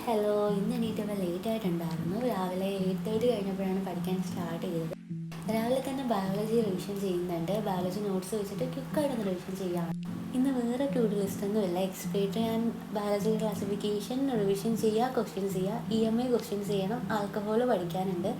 Hello, ഇന്ന് എണീറ്റപ്പോൾ late ആയിട്ടുണ്ടായിരുന്നു. രാവിലെ 8:30 കഴിഞ്ഞപ്പോഴാണ് പഠിക്കാൻ സ്റ്റാർട്ട് ചെയ്തത്. രാവിലെ തന്നെ ബയോളജി റിവിഷൻ ചെയ്യുന്നുണ്ട്. ബയോളജി നോട്ട്സ് വെച്ചിട്ട് ക്വിക്കായിട്ടൊന്ന് റിവിഷൻ ചെയ്യാം. ഇന്ന് വേറെ ടു ഡു ലിസ്റ്റ് ഒന്നുമില്ല. Expert and biology classification revision ചെയ്യുക, ക്വസ്റ്റ്യൻസ് ചെയ്യുക, EMA ക്വസ്റ്റ്യൻസ് ചെയ്യണം, ആൽക്കഹോൾ പഠിക്കാനുണ്ട്.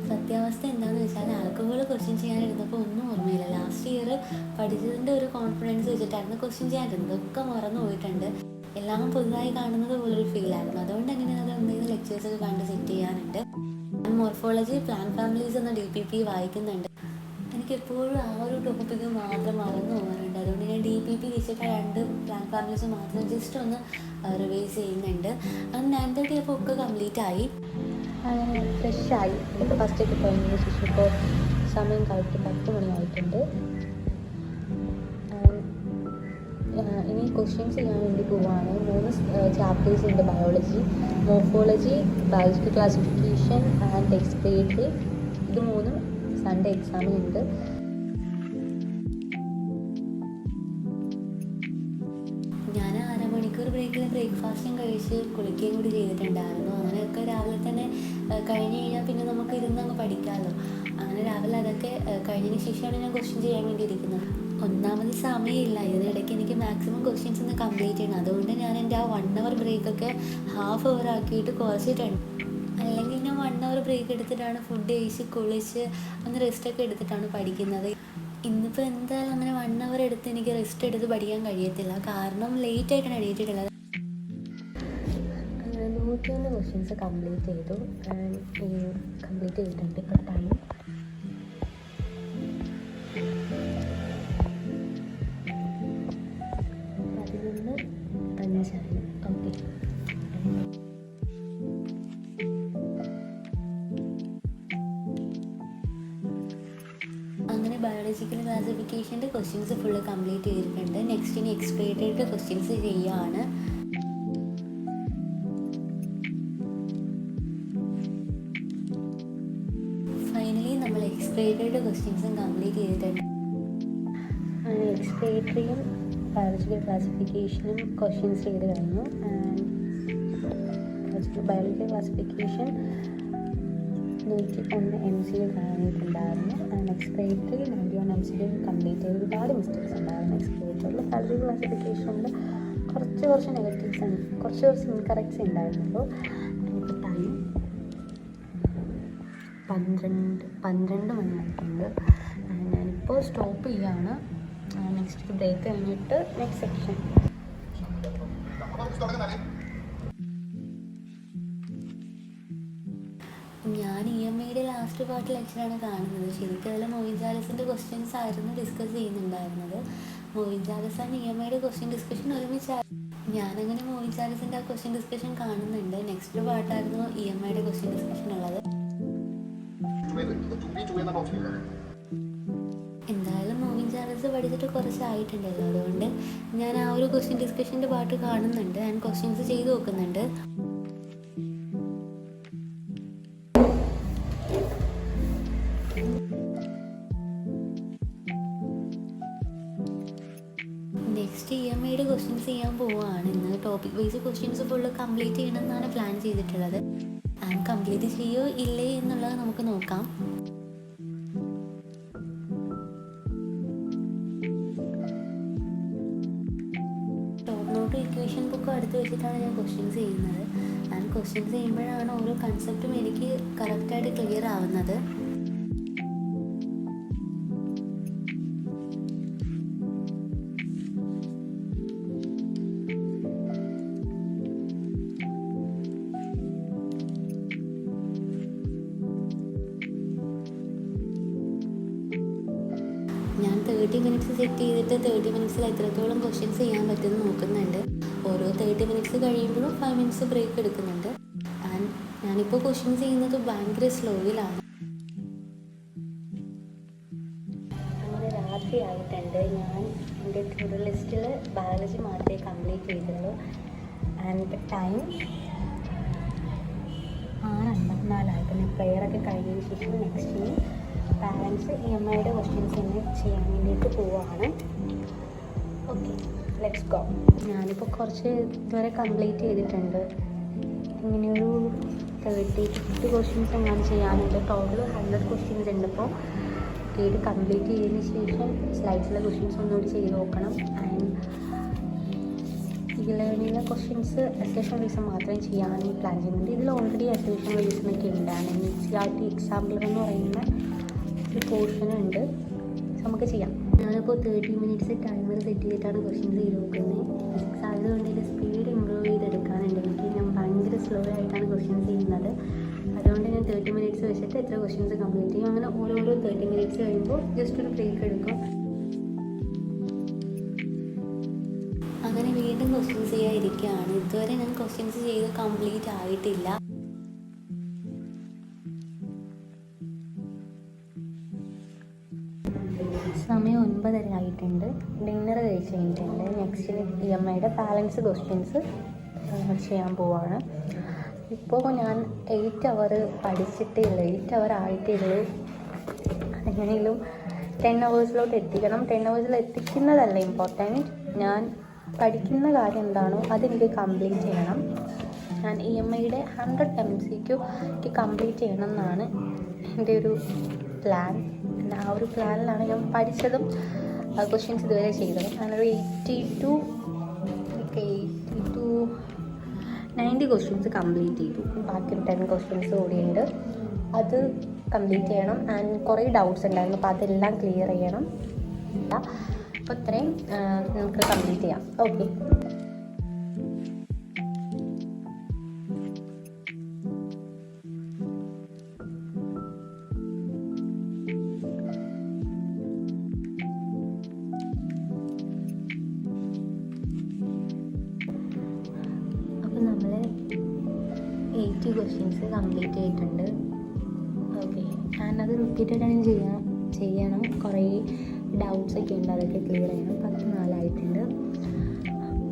സത്യാവസ്ഥ എന്താണെന്ന് വെച്ചാൽ ആൽക്കഹോൾ ക്വസ്റ്റ്യൻ ചെയ്യാനിരുന്നപ്പോൾ ഒന്നും ഓർമ്മയില്ല. ലാസ്റ്റ് ഇയർ പഠിച്ചതിൻ്റെ ഒരു കോൺഫിഡൻസ് വെച്ചിട്ടായിരുന്നു ക്വസ്റ്റ്യൻ ചെയ്യാനിരുന്നത്. ഒക്കെ മറന്നു പോയിട്ടുണ്ട്. എല്ലാം പുതുതായി കാണുന്നത് പോലൊരു ഫീലായിരുന്നു. അതുകൊണ്ട് അങ്ങനെ അത് എന്തെങ്കിലും ലെക്ചേഴ്സൊക്കെ കണ്ട് സെറ്റ് ചെയ്യാനുണ്ട്. ഞാൻ മോർഫോളജി പ്ലാന്റ് ഫാമിലീസ് എന്ന DPP വായിക്കുന്നുണ്ട്. എനിക്കെപ്പോഴും ആ ഒരു ടോപ്പിക്ക് മാത്രം മറന്നു പോകാറുണ്ട്. അതുകൊണ്ട് ഞാൻ DPP വെച്ചിട്ട് 2 പ്ലാന്റ് ഫാമിലീസ് മാത്രം ജസ്റ്റ് ഒന്ന് റിവൈസ് ചെയ്യുന്നുണ്ട്. അത് 9:30 അപ്പോൾ ഒക്കെ കംപ്ലീറ്റ് ആയി. ഫ്രഷായി. ഇപ്പോൾ ഫസ്റ്റൊക്കെ കഴിഞ്ഞ ശേഷം ഇപ്പോൾ സമയം കറക്റ്റ് 10 മണിയായിട്ടുണ്ട്. ഇനി ക്വസ്റ്റ്യൻസ് ചെയ്യാൻ വേണ്ടി പോവുകയാണ്. 3 ചാപ്റ്റേഴ്സ് ഉണ്ട്. Biology, morphology, biological classification and എക്സ്പേർട്ടറി. ഇത് 3 സൺഡേ എക്സാമിനുണ്ട്. ഞാൻ 1/2 മണിക്കൂർ ബ്രേക്കിൽ ബ്രേക്ക്ഫാസ്റ്റും കഴിച്ച് കുളിക്കുകയും കൂടി ചെയ്തിട്ടുണ്ടായിരുന്നു. അങ്ങനെയൊക്കെ രാവിലെ തന്നെ കഴിഞ്ഞ് കഴിഞ്ഞാൽ പിന്നെ നമുക്ക് ഇരുന്നങ്ങ് പഠിക്കാമല്ലോ. അങ്ങനെ രാവിലെ അതൊക്കെ കഴിഞ്ഞതിന് ശേഷമാണ് ഞാൻ ക്വസ്റ്റ്യൻ ചെയ്യാൻ വേണ്ടി ഇരിക്കുന്നത്. ഒന്നാമത് സമയമില്ല. ഇതിനിടയ്ക്ക് എനിക്ക് മാക്സിമം ക്വസ്റ്റ്യൻസ് ഒന്ന് കംപ്ലീറ്റ് ചെയ്യണം. അതുകൊണ്ട് ഞാൻ എൻ്റെ ആ 1 hour ബ്രേക്കൊക്കെ ഹാഫ് അവർ ആക്കിയിട്ട് കുറച്ചിട്ടുണ്ട്. അല്ലെങ്കിൽ ഞാൻ 1 hour ബ്രേക്ക് എടുത്തിട്ടാണ് ഫുഡ് കഴിച്ച് കുളിച്ച് ഒന്ന് റെസ്റ്റൊക്കെ എടുത്തിട്ടാണ് പഠിക്കുന്നത്. ഇന്നിപ്പോൾ എന്തായാലും അങ്ങനെ 1 hour എടുത്ത് എനിക്ക് റെസ്റ്റ് എടുത്ത് പഠിക്കാൻ കഴിയത്തില്ല. കാരണം ലേറ്റായിട്ടാണ് എണീറ്റിട്ടുള്ളത്. 101 ക്വസ്റ്റ്യൻസ് കംപ്ലീറ്റ് ചെയ്തു. കംപ്ലീറ്റ് ചെയ്തിട്ടുണ്ട്. ഇപ്പോൾ ടൈം 11:05. ഓക്കെ. അങ്ങനെ ബയോളജിക്കൽ ക്ലാസിഫിക്കേഷൻ്റെ ക്വസ്റ്റ്യൻസ് ഫുള്ള് കംപ്ലീറ്റ് ചെയ്തിട്ടുണ്ട്. നെക്സ്റ്റ് ഇനി എക്സ്പേർട്ടറി ക്വസ്റ്റ്യൻസ് ചെയ്യുകയാണ്. ഫൈനലി നമ്മൾ എക്സ്പേർട്ടറി ക്വസ്റ്റ്യൻസും കംപ്ലീറ്റ് ചെയ്തിട്ടുണ്ട്. എക്സ്പേർട്ടറിയും ബയോളജിക്കൽ ക്ലാസിഫിക്കേഷനും ക്വസ്റ്റ്യൻസ് ചെയ്ത് കഴിഞ്ഞു. Biological classification 101 MCQ കഴിഞ്ഞിട്ടുണ്ടായിരുന്നു. എക്സ്പേർട്ടറി 91 MCQ complete ചെയ്ത്. ഒരുപാട് മിസ്റ്റേക്സ് ഉണ്ടായിരുന്നു എക്സ്പേർട്ടറിൽ. ബയോളജിക്കൽ ക്ലാസിഫിക്കേഷനിൽ കുറച്ച് നെഗറ്റീവ്സ് ഉണ്ട്, കുറച്ച് ഇൻകറക്റ്റ്സ് ഉണ്ടായിരുന്നുള്ളൂ. നമുക്ക് ടൈം 12 മണിയായിട്ടുണ്ട്. ഞാനിപ്പോൾ സ്റ്റോപ്പ് ചെയ്യുകയാണ്. നെക്സ്റ്റ് ബ്രേക്ക് കഴിഞ്ഞിട്ട് നെക്സ്റ്റ് സെക്ഷൻ. ഞാൻ EMAയുടെ ലാസ്റ്റ് പാർട്ട് ലെക്ചറാണ് കാണുന്നത്. ശരിക്കും അതിൽ മൊയ്ൻ ചാലസിൻ്റെ ക്വസ്റ്റ്യൻസ് ആയിരുന്നു ഡിസ്കസ് ചെയ്യുന്നുണ്ടായിരുന്നത്. മൊയ്ൻ ചാലസ് ആൻഡ് EMAയുടെ ക്വസ്റ്റ്യൻ ഡിസ്കഷൻ ഒരുമിച്ചായിരുന്നു. ഞാനങ്ങനെ മൊയ്ൻ ചാലസിൻ്റെ ആ ക്വസ്റ്റ്യൻ ഡിസ്കഷൻ കാണുന്നുണ്ട്. നെക്സ്റ്റ് പാർട്ടായിരുന്നു EMAയുടെ ക്വസ്റ്റ്യൻ ഡിസ്കഷൻ ഉള്ളത്. എന്തായാലും മൊയ്ൻ ചാലസ് പഠിച്ചിട്ട് കുറച്ചായിട്ടുണ്ടല്ലോ. അതുകൊണ്ട് ഞാൻ ആ ഒരു ക്വസ്റ്റ്യൻ ഡിസ്കഷൻ്റെ പാർട്ട് കാണുന്നുണ്ട്. ഞാൻ ക്വസ്റ്റ്യൻസ് ചെയ്ത് നോക്കുന്നുണ്ട്. നെക്സ്റ്റ് EMAയുടെ ക്വസ്റ്റ്യൻസ് ചെയ്യാൻ പോവുകയാണ്. ഇന്ന് topic wise questions full complete ചെയ്യണമെന്നാണ് പ്ലാൻ ചെയ്തിട്ടുള്ളത്. ആൻഡ് കംപ്ലീറ്റ് ചെയ്യോ ഇല്ലേ എന്നുള്ളത് നമുക്ക് നോക്കാം. ഷോർട്ട് നോട്ട് ഇക്വേഷൻ ബുക്കും അടുത്ത് വെച്ചിട്ടാണ് ഞാൻ ക്വസ്റ്റ്യൻസ് ചെയ്യുന്നത്. ആൻഡ് ക്വസ്റ്റ്യൻസ് ചെയ്യുമ്പോഴാണ് ഓരോ കൺസെപ്റ്റും എനിക്ക് കറക്റ്റായിട്ട് ക്ലിയർ ആവുന്നത്. ഞാൻ 30 മിനിറ്റ്സ് സെറ്റ് ചെയ്തിട്ട് 30 മിനിറ്റ്സിൽ എത്രത്തോളം ക്വസ്റ്റ്യൻസ് ചെയ്യാൻ പറ്റുമെന്ന് നോക്കുന്നുണ്ട്. ഓരോ 30 മിനിറ്റ്സ് കഴിയുമ്പോഴും 5 മിനിറ്റ്സ് ബ്രേക്ക് എടുക്കുന്നുണ്ട്. ആൻഡ് ഞാനിപ്പോൾ ക്വസ്റ്റ്യൻസ് ചെയ്യുന്നത് ഭയങ്കര സ്ലോയിലാണ്. അങ്ങനെ രാത്രി ആയിട്ടുണ്ട്. ഞാൻ എൻ്റെ ടു ഡു ലിസ്റ്റിൽ ബയോളജി മാത്രമേ കംപ്ലീറ്റ് ചെയ്തുള്ളൂ. ആൻഡ് ടൈം 6:54 പിന്നെ പ്രെയറൊക്കെ കഴിഞ്ഞതിന് ശേഷം നെക്സ്റ്റ് പാരൻസ് EMAയുടെ ക്വസ്റ്റ്യൻസ് തന്നെ ചെയ്യാൻ വേണ്ടി പോവാണ്. Okay, let's go. ഞാനിപ്പോൾ കുറച്ച് ഇതുവരെ കംപ്ലീറ്റ് ചെയ്തിട്ടുണ്ട്. ഇങ്ങനെയൊരു 30-50 ക്വസ്റ്റ്യൻസ് എങ്ങനെ ചെയ്യാനുണ്ട്. ടോട്ടൽ 100 ക്വസ്റ്റ്യൻസ് ഉണ്ട്. ഇപ്പോൾ ഇത് കംപ്ലീറ്റ് ചെയ്തതിന് ശേഷം സ്ലൈഡ്സിലെ ക്വസ്റ്റ്യൻസ് ഒന്നുകൂടി ചെയ്ത് നോക്കണം. ആൻഡ് ഇതിലെ ക്വസ്റ്റ്യൻസ് അസേഷൻ റീസൺ മാത്രമേ ചെയ്യാനും പ്ലാൻ ചെയ്യുന്നുണ്ട്. ഇതിൽ ഓൾറെഡി അസേഷൻ റീസണൊക്കെ ഉണ്ട്. NCERT എക്സാമ്പിൾ എന്ന് പറയുന്ന ഒരു പോർഷനുണ്ട്. നമുക്ക് ചെയ്യാം. ഞാനിപ്പോൾ 30 മിനിറ്റ്സ് ടൈമർ സെറ്റ് ചെയ്തിട്ടാണ് ക്വസ്റ്റ്യൻസ് ചെയ്ത് നോക്കുന്നത്. ഫിസിക്സ് ആയതുകൊണ്ട് ഇതിൻ്റെ സ്പീഡ് ഇമ്പ്രൂവ് ചെയ്തെടുക്കാനുണ്ട്. ഞാൻ ഭയങ്കര സ്ലോ ആയിട്ടാണ് ക്വസ്റ്റ്യൻസ് ചെയ്യുന്നത്. അതുകൊണ്ട് ഞാൻ 30 മിനിറ്റ്സ് വെച്ചിട്ട് എത്ര ക്വസ്റ്റ്യൻസ് കംപ്ലീറ്റ് ചെയ്യും. അങ്ങനെ ഓരോരോ 30 മിനിറ്റ്സ് കഴിയുമ്പോൾ ജസ്റ്റ് ഒരു ബ്രേക്ക് എടുക്കും. അങ്ങനെ വീണ്ടും ക്വസ്റ്റ്യൻസ് ചെയ്യാതിരിക്കുകയാണ്. ഇതുവരെ ഞാൻ ക്വസ്റ്റ്യൻസ് ചെയ്ത് കംപ്ലീറ്റ് ആയിട്ടില്ല. സമയം 9:30 ആയിട്ടുണ്ട്. ഡിന്നർ കഴിച്ച് കഴിഞ്ഞിട്ടുണ്ട്. നെക്സ്റ്റ് EMIയുടെ ബാലൻസ് ക്വസ്റ്റ്യൻസ് ചെയ്യാൻ പോവാണ്. ഇപ്പോൾ ഞാൻ 8 അവർ പഠിച്ചിട്ടേ ഉള്ളൂ. 8 അവർ ആയിട്ടേ ഉള്ളൂ. അതെങ്ങനെയും 10 അവേഴ്സിലോട്ട് എത്തിക്കണം. 10 അവേഴ്സിൽ എത്തിക്കുന്നതല്ല ഇമ്പോർട്ടൻറ്റ്. ഞാൻ പഠിക്കുന്ന കാര്യം എന്താണോ അതെനിക്ക് കംപ്ലീറ്റ് ചെയ്യണം. ഞാൻ EMIയുടെ 100 MCQ കംപ്ലീറ്റ് ചെയ്യണം എന്നാണ് എൻ്റെ ഒരു പ്ലാൻ. ആ ഒരു പ്ലാനിലാണ് ഞാൻ പഠിച്ചതും ക്വസ്റ്റ്യൻസ് ഇതുവരെ ചെയ്തത്. ഞാനൊരു 80 to 90 ക്വസ്റ്റ്യൻസ് കംപ്ലീറ്റ് ചെയ്തു. ബാക്കി 10 ക്വസ്റ്റ്യൻസ് കൂടിയുണ്ട്. അത് കംപ്ലീറ്റ് ചെയ്യണം. ആൻഡ് കുറേ ഡൗട്ട്സ് ഉണ്ടായിരുന്നു. അപ്പോൾ അതെല്ലാം ക്ലിയർ ചെയ്യണം. അപ്പോൾ ഇത്രയും നമുക്ക് കംപ്ലീറ്റ് ചെയ്യാം. ഓക്കെ, നമ്മൾ 80 ക്വസ്റ്റ്യൻസ് കംപ്ലീറ്റ് ചെയ്തിട്ടുണ്ട്. ഓക്കെ, ഞാനത് റിപ്പീറ്റഡായി ചെയ്യണം. കുറേ ഡൗട്ട്സൊക്കെ ഉണ്ട്, അതൊക്കെ ക്ലിയർ ചെയ്യണം. 14 ആയിട്ടുണ്ട്.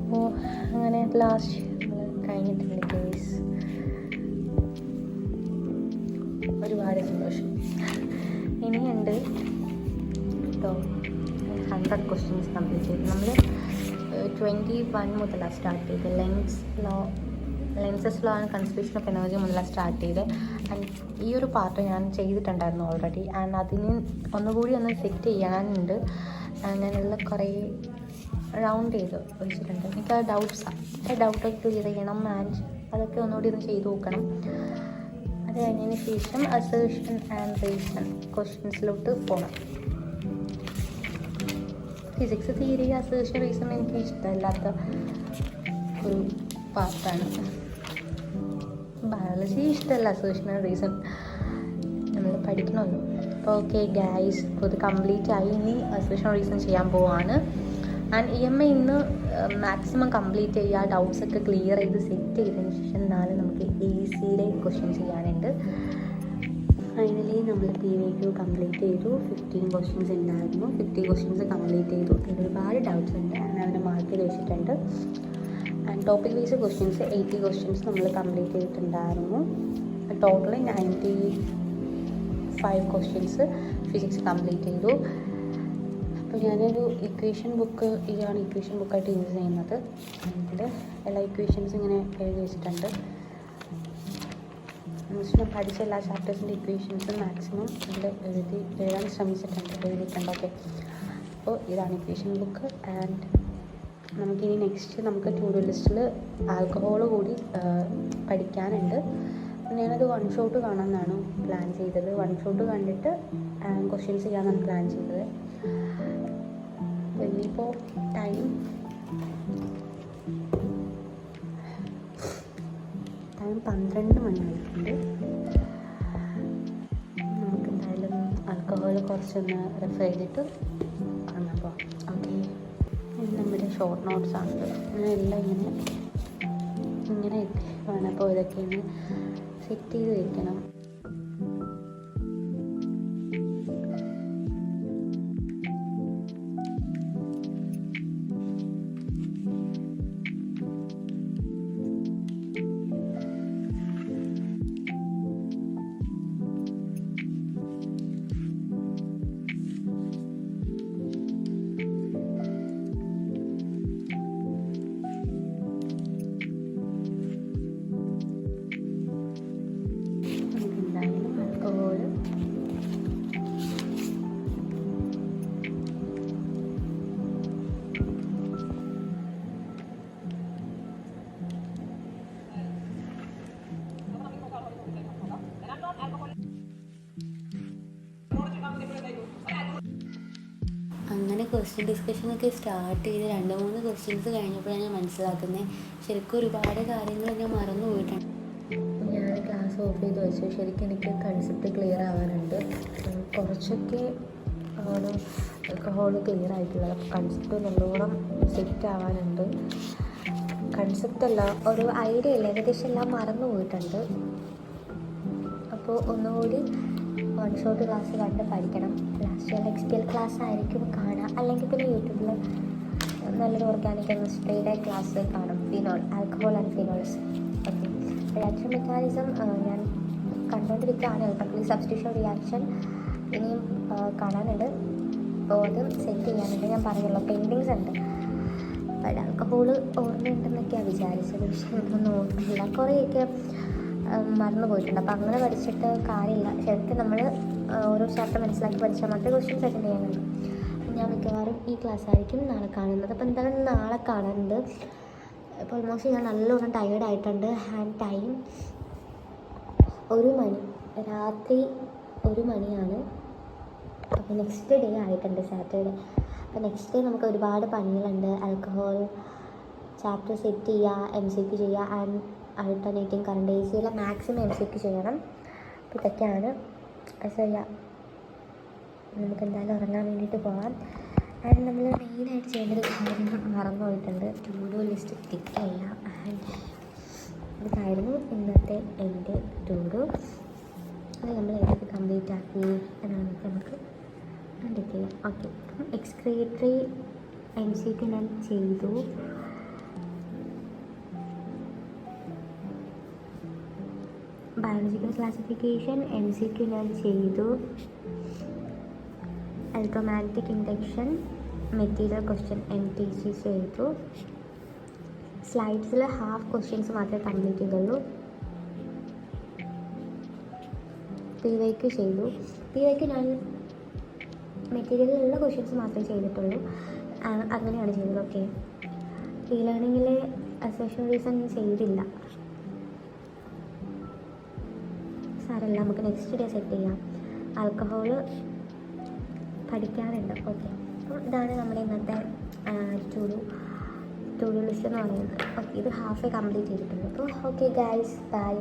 അപ്പോൾ അങ്ങനെ ലാസ്റ്റ് നമ്മൾ കഴിഞ്ഞിട്ടുണ്ട് കേസ്. ഒരുപാട് സന്തോഷം. ഇനിയുണ്ട് കേട്ടോ 100 ക്വസ്റ്റ്യൻസ് കംപ്ലീറ്റ് ചെയ്ത്. നമ്മൾ 21 മുതലാണ് സ്റ്റാർട്ട് ചെയ്തത്. Lenz's law and conservation of energy മുതലാണ് സ്റ്റാർട്ട് ചെയ്തത്. ആൻഡ് ഈ ഒരു പാർട്ട് ഞാൻ ചെയ്തിട്ടുണ്ടായിരുന്നു ഓൾറെഡി. ആൻഡ് അതിന് ഒന്നുകൂടി ഒന്ന് സെറ്റ് ചെയ്യാനുണ്ട്. ഞാനുള്ള കുറേ റൗണ്ട് ചെയ്ത് വെച്ചിട്ടുണ്ട്. എനിക്ക് ആ ഡൗട്ടൊക്കെ ക്ലിയർ ചെയ്യണം. ആൻഡ് അതൊക്കെ ഒന്നുകൂടി ഒന്ന് ചെയ്ത് നോക്കണം. അത് കഴിഞ്ഞതിന് ശേഷം അസേഷൻ ആൻഡ് റീസൺ ക്വസ്റ്റ്യൻസിലോട്ട് പോകണം. ഫിസിക്സ് തിയറി അസേഷൻ റീസൺ എനിക്ക് ഇഷ്ടമില്ലാത്ത ഒരു പാർട്ടാണ്. ബയോളജി ഇഷ്ടമല്ല, അസേഷൻ ആൻഡ് റീസൺ നമ്മൾ പഠിക്കണമല്ലോ. അപ്പോൾ ഓക്കെ ഗൈസ്, അപ്പോൾ ഇത് കംപ്ലീറ്റ് ആയി. ഇനി അസേഷൻ റീസൺ ചെയ്യാൻ പോവാണ്. ആൻഡ് EMI ഇന്ന് മാക്സിമം കംപ്ലീറ്റ് ചെയ്യുക. ഡൗട്ട്സൊക്കെ ക്ലിയർ ചെയ്ത് സെറ്റ് ചെയ്തതിന് ശേഷം നാളെ നമുക്ക് ECയുടെ ക്വസ്റ്റ്യൻ ചെയ്യാനുണ്ട്. ഫൈനലി നമ്മൾ PVQ കംപ്ലീറ്റ് ചെയ്തു. 15 ക്വസ്റ്റ്യൻസ് ഉണ്ടായിരുന്നു. 50 ക്വസ്റ്റ്യൻസ് കംപ്ലീറ്റ് ചെയ്തു. ഇതിൽ ഒരുപാട് ഡൗട്ട്സ് ഉണ്ട്. ഞാൻ അതിനെ മാർക്ക് ചെയ്ത് വെച്ചിട്ടുണ്ട്. And topic wise questions 80 questions നമ്മൾ കംപ്ലീറ്റ് ചെയ്തിട്ടുണ്ടായിരുന്നു. ടോട്ടൽ 95 ക്വസ്റ്റ്യൻസ് ഫിസിക്സ് കംപ്ലീറ്റ് ചെയ്തു. അപ്പോൾ ഞാനൊരു ഇക്വേഷൻ ബുക്കായിട്ട് യൂസ് ചെയ്യുന്നത്. അതിൽ എല്ലാ ഇക്വേഷൻസ് ഇങ്ങനെ എഴുതി വെച്ചിട്ടുണ്ട്. ഞാൻ പഠിച്ച എല്ലാ ചാപ്റ്റേഴ്സിൻ്റെ ഇക്വേഷൻസും മാക്സിമം ഇതിൽ എഴുതാൻ എഴുതിയിട്ടുണ്ട്. ഓക്കെ, അപ്പോൾ ഇതാണ് ഇക്വേഷൻ ബുക്ക്. ആൻഡ് നമുക്കിനി നമുക്ക് ടു ഡു ലിസ്റ്റിൽ ആൽക്കഹോൾ കൂടി പഠിക്കാനുണ്ട്. ഞാനത് 1 ഷോട്ട് കാണാമെന്നാണ് പ്ലാൻ ചെയ്തത്. 1 ഷോട്ട് കണ്ടിട്ട് ക്വസ്റ്റ്യൻസ് ചെയ്യാമെന്നാണ് പ്ലാൻ ചെയ്തത്. ഇനിയിപ്പോൾ ടൈം 12 മണിയായിട്ടുണ്ട്. നമുക്ക് എന്തായാലും ആൽക്കഹോൾ കുറച്ചൊന്ന് റെഫർ ചെയ്തിട്ട് കാണാൻ പോകാം. ഓക്കെ, ഇത് നമ്മുടെ ഷോർട്ട് നോട്ട്സാണത്. എല്ലാം ഇങ്ങനെ വേണം. അപ്പോൾ ഇതൊക്കെ ഒന്ന് സെറ്റ് ചെയ്ത് വയ്ക്കണം. ക്വസ്റ്റ്യൻ ഡിസ്കഷനൊക്കെ സ്റ്റാർട്ട് ചെയ്ത് 2-3 ക്വസ്റ്റ്യൻസ് കഴിഞ്ഞപ്പോഴാണ് ഞാൻ മനസ്സിലാക്കുന്നത് ശരിക്കും ഒരുപാട് കാര്യങ്ങൾ ഞാൻ മറന്നു പോയിട്ടുണ്ട്. ഞാൻ ക്ലാസ് ഓഫ് ചെയ്ത് വെച്ചു. ശരിക്കും എനിക്ക് കൺസെപ്റ്റ് ക്ലിയർ ആവാനുണ്ട്. കുറച്ചൊക്കെ ആണ് ഹോള് ക്ലിയർ ആയിട്ടുള്ളത്. അപ്പോൾ കൺസെപ്റ്റ് നല്ലോണം സെറ്റ് ആവാനുണ്ട്. കൺസെപ്റ്റല്ല, ഒരു ഐഡിയ ഇല്ല, ഏകദേശം എല്ലാം മറന്നു പോയിട്ടുണ്ട്. അപ്പോൾ ഒന്നുകൂടി വൺ ഷോട്ട് ക്ലാസ് കണ്ട് പഠിക്കണം. ലാസ്റ്റ് XPL ക്ലാസ് ആയിരിക്കും കാണാം, അല്ലെങ്കിൽ പിന്നെ യൂട്യൂബിൽ നല്ലൊരു ഓർഗാനിക് കെമിസ്ട്രിയുടെ ക്ലാസ് കാണും. Phenol, alcohol and phenols. Okay, reaction mechanism ഞാൻ കണ്ടുകൊണ്ടിരിക്കുകയാണ്. ഇലക്ട്രിക്കലി സബ്സ്റ്റിറ്റ്യൂഷൻ റിയാക്ഷൻ ഇനിയും കാണാനുണ്ട്. അപ്പോൾ അത് സെറ്റ് ചെയ്യാനുണ്ട്. ഞാൻ പറയുള്ളൂ, പെയിൻറ്റിങ്സ് ഉണ്ട്. ആൽക്കഹോൾ ഓർമ്മയുണ്ടെന്നൊക്കെയാണ് വിചാരിച്ചത്, പക്ഷേ എനിക്കൊന്നും ഓർമ്മയില്ല. കുറേയൊക്കെ മറന്നു പോയിട്ടുണ്ട്. അപ്പോൾ അങ്ങനെ പഠിച്ചിട്ട് കാര്യമില്ല. ശരിക്കും നമ്മൾ ഓരോ ചാപ്റ്റർ മനസ്സിലാക്കി പഠിച്ചാൽ മാത്രമേ ക്വസ്റ്റ്യൻസ് അറ്റൻഡ് ചെയ്യാനുള്ളൂ. ഞാൻ മിക്കവാറും ഈ ക്ലാസ് ആയിരിക്കും നാളെ കാണുന്നത്. അപ്പോൾ എന്തായാലും നാളെ കാണുന്നുണ്ട്. ഇപ്പോൾ ഓൾമോസ്റ്റ് ഞാൻ നല്ലോണം ടയേർഡായിട്ടുണ്ട്. ഹാൻഡ് ടൈം 1 മണി, രാത്രി 1 മണിയാണ്. അപ്പോൾ നെക്സ്റ്റ് ഡേ ആയിട്ടുണ്ട്, സാറ്റർഡേ. അപ്പോൾ നെക്സ്റ്റ് ഡേ നമുക്ക് ഒരുപാട് പണികളുണ്ട്. ആൽക്കഹോൾ ചാപ്റ്റർ സെറ്റ് ചെയ്യുക, MCQ ചെയ്യുക, ആൻഡ് ആൾട്ടർനേറ്റിംഗ് കറണ്ട് ACയിലെ മാക്സിമം MCQ ചെയ്യണം. അപ്പോൾ ഇതൊക്കെയാണ്. നമുക്ക് എന്തായാലും ഉറങ്ങാൻ വേണ്ടിയിട്ട് പോകാം. ആൻഡ് നമ്മൾ മെയിനായിട്ട് ചെയ്യേണ്ടത് കാര്യം മറന്നു പോയിട്ടുണ്ട്, ടു ഡു ലിസ്റ്റ് ടിക്ക് ചെയ്യാം. ആൻഡ് ഇതായിരുന്നു ഇന്നത്തെ എൻ്റെ ടു ഡു. അത് നമ്മൾ ഏതൊക്കെ കംപ്ലീറ്റ് ആക്കി എന്നാണെന്നൊക്കെ നമുക്ക് ടിക്ക് ചെയ്യാം. ഓക്കെ, എക്സ്ക്രീറ്ററി MCQ ഞാൻ ചെയ്തു. ബയോളജിക്കൽ ക്ലാസിഫിക്കേഷൻ MCQ ഞാൻ ചെയ്തു. Electromagnetic induction material question MTC ചെയ്തു. സ്ലൈഡ്സിൽ ഹാഫ് ക്വസ്റ്റ്യൻസ് മാത്രമേ കംപ്ലീറ്റ് ചെയ്തുള്ളൂ. PYQ ചെയ്തു. PYQ ഞാൻ മെറ്റീരിയലിലുള്ള ക്വസ്റ്റ്യൻസ് മാത്രമേ ചെയ്തിട്ടുള്ളൂ. അങ്ങനെയാണ് ചെയ്തത്. ഓക്കെ, ലേണിങ്ങിലെ അസോഷൻ റീസൺ ചെയ്തില്ല. സാരമില്ല, നമുക്ക് നെക്സ്റ്റ് ഡേ സെറ്റ് ചെയ്യാം. ആൽക്കഹോൾ പഠിക്കാറുണ്ട്. ഓക്കെ, അപ്പോൾ ഇതാണ് നമ്മുടെ ഇന്നത്തെ ടു ഡു ലിസ്റ്റ് എന്ന് പറയുന്നത്. ഓക്കെ, ഇത് ഹാഫേ കംപ്ലീറ്റ് ചെയ്തിട്ടുണ്ട്. അപ്പോൾ ഓക്കെ ഗൈസ്, ബൈ.